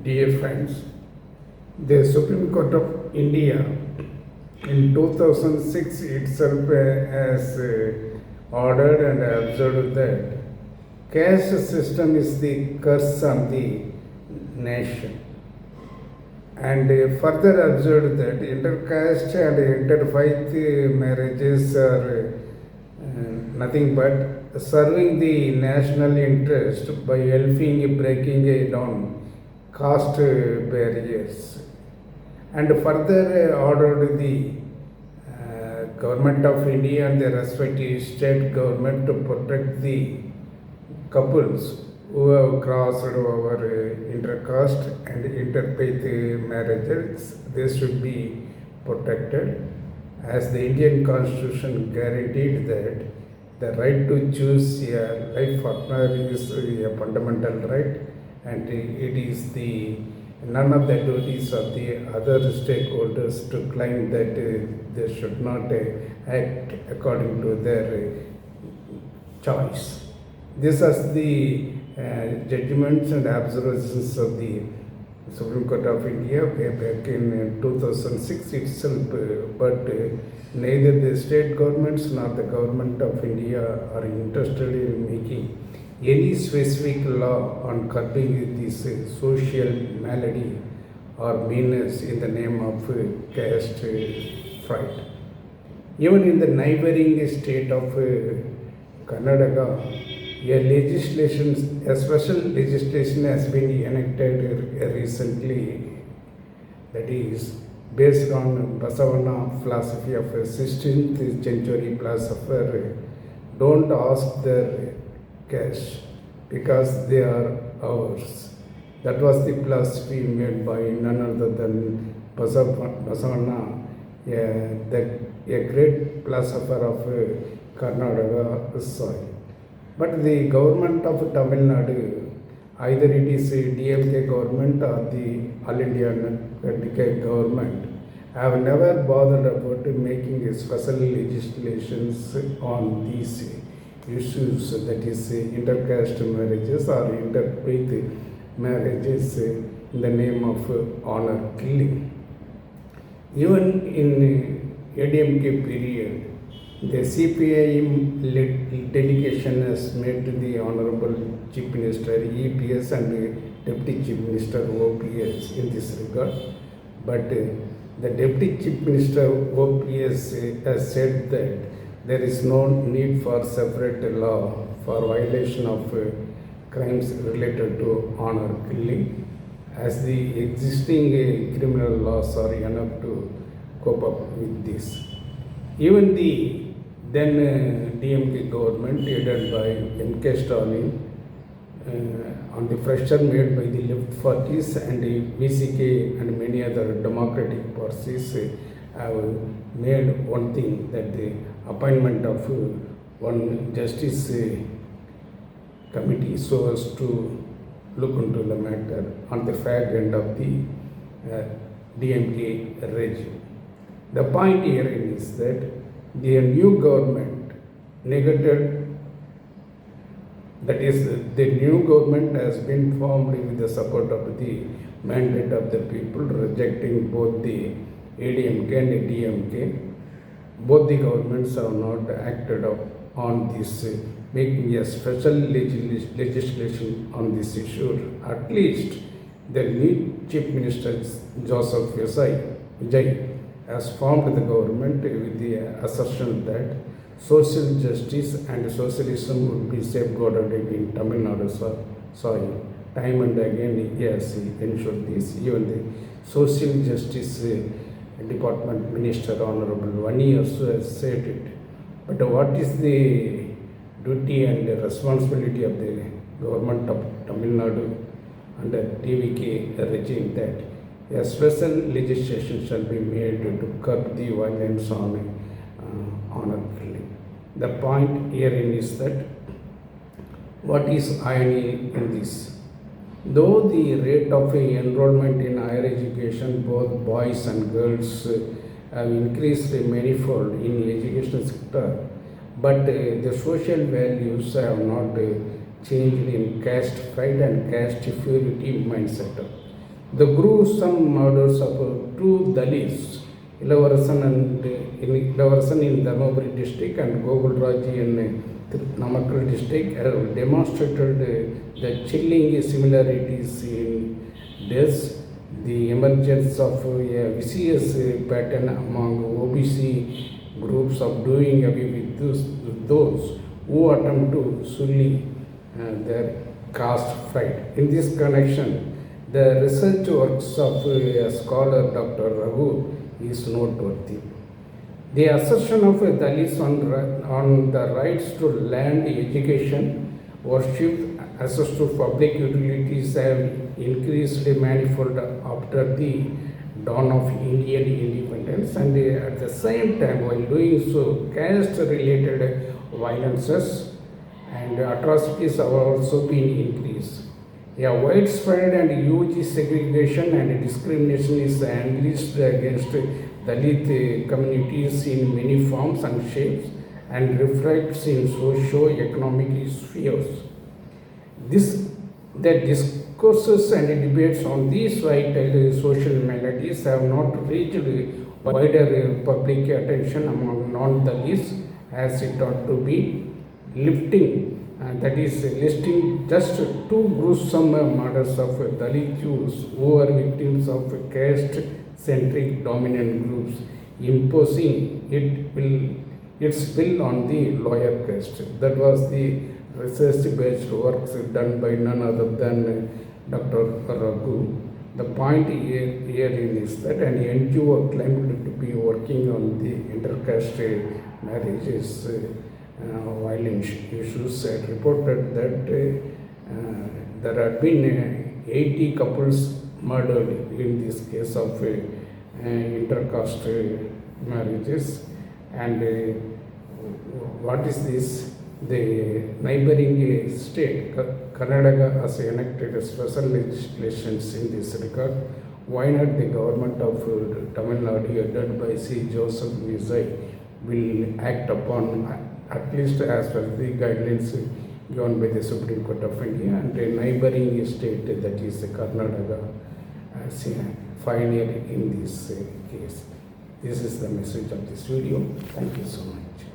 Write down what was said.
Dear friends, the Supreme Court of India in 2006 itself has ordered and observed that caste system is the curse on the nation, and further observed that intercaste and interfaith marriages are nothing but serving the national interest by helping breaking down caste barriers, and further ordered the government of India and the respective state government to protect the couples who have crossed over intercaste and interfaith marriages. They should be protected, as the Indian Constitution guaranteed that the right to choose a life partner is a fundamental right, and it is the none of the duties of the other stakeholders to claim that they should not act according to their choice. These are the judgments and observations of the Supreme Court of India back in 2006 itself, but neither the state governments nor the government of India are interested in making any specific law on curbing this social malady or meanness in the name of caste pride. Even in the neighboring state of Karnataka, a special legislation has been enacted recently, that is based on Basavana philosophy of a 16th century philosopher. Don't ask their caste because they are ours. That was the philosophy made by none other than Basavana, a great philosopher of Karnataka soil. But the government of Tamilnadu, either it is a DMK government or the All India government, have never bothered about making special legislations on these issues, that is intercaste marriages or interfaith marriages in the name of honor killing. Even in ADMK period, the CPI delegation has met the Honorable Chief Minister EPS and Deputy Chief Minister OPS in this regard. But the Deputy Chief Minister OPS has said that there is no need for separate law for violation of crimes related to honor killing, as the existing criminal laws are enough to cope up with this. Even the then DMK government, headed by M.K. Stalin, on the pressure made by the left parties and the VCK and many other democratic parties, have made one thing, that the appointment of one justice committee so as to look into the matter on the fag end of the DMK regime. The point here is that the new government negated, that is, the new government has been formed with the support of the mandate of the people, rejecting both the ADMK and DMK. Both the governments have not acted on this, making a special legislation on this issue. At least the new Chief Minister Joseph VIJAY has formed the government with the assertion that social justice and socialism would be safeguarded in Tamil Nadu soil. Time and again he has ensured this. Even the social justice department minister, Honorable Vani, also has said it. But what is the duty and the responsibility of the government of Tamil Nadu under TVK regime, that a special legislation shall be made to curb the violence on honor killing. The point herein is that what is irony in this? Though the rate of enrollment in higher education, both boys and girls, have increased manifold in the education sector, but the social values have not changed in caste pride and caste purity mindset. The gruesome murders of two Dalits, Ilavarsan in Dharmaburi district and Gogulraji in Namakkal district, have demonstrated the chilling similarities in deaths, the emergence of a vicious pattern among OBC groups of doing away with those who attempt to sully their caste pride. In this connection, the research works of scholar Dr. Raghu is noteworthy. The assertion of Dalits on the rights to land, education, worship, access to public utilities have increased manifold after the dawn of Indian independence, and at the same time, while doing so, caste-related violences and atrocities have also been increased. A widespread and huge segregation and discrimination is unleashed against Dalit communities in many forms and shapes and reflects in socio-economic spheres. The discourses and debates on these vital social maladies have not reached wider public attention among non-Dalits as it ought to be, listing just two gruesome murders of Dalit Jews who were victims of caste-centric dominant groups, imposing its will on the lower caste. That was the research-based works done by none other than Dr. Raghu. The point here is that an NGO claimed to be working on the intercaste marriages violent issues had reported that there had been 80 couples murdered in this case of intercaste marriages. And what is this? The neighboring state, Karnataka, has enacted special legislations in this regard. Why not the government of Tamilnadu, headed by C. Joseph VIJAY, will act upon, at least as per the guidelines given by the Supreme Court of India, and a neighboring state, that is Karnataka, as a pioneer in this case. This is the message of this video. Thank you so much.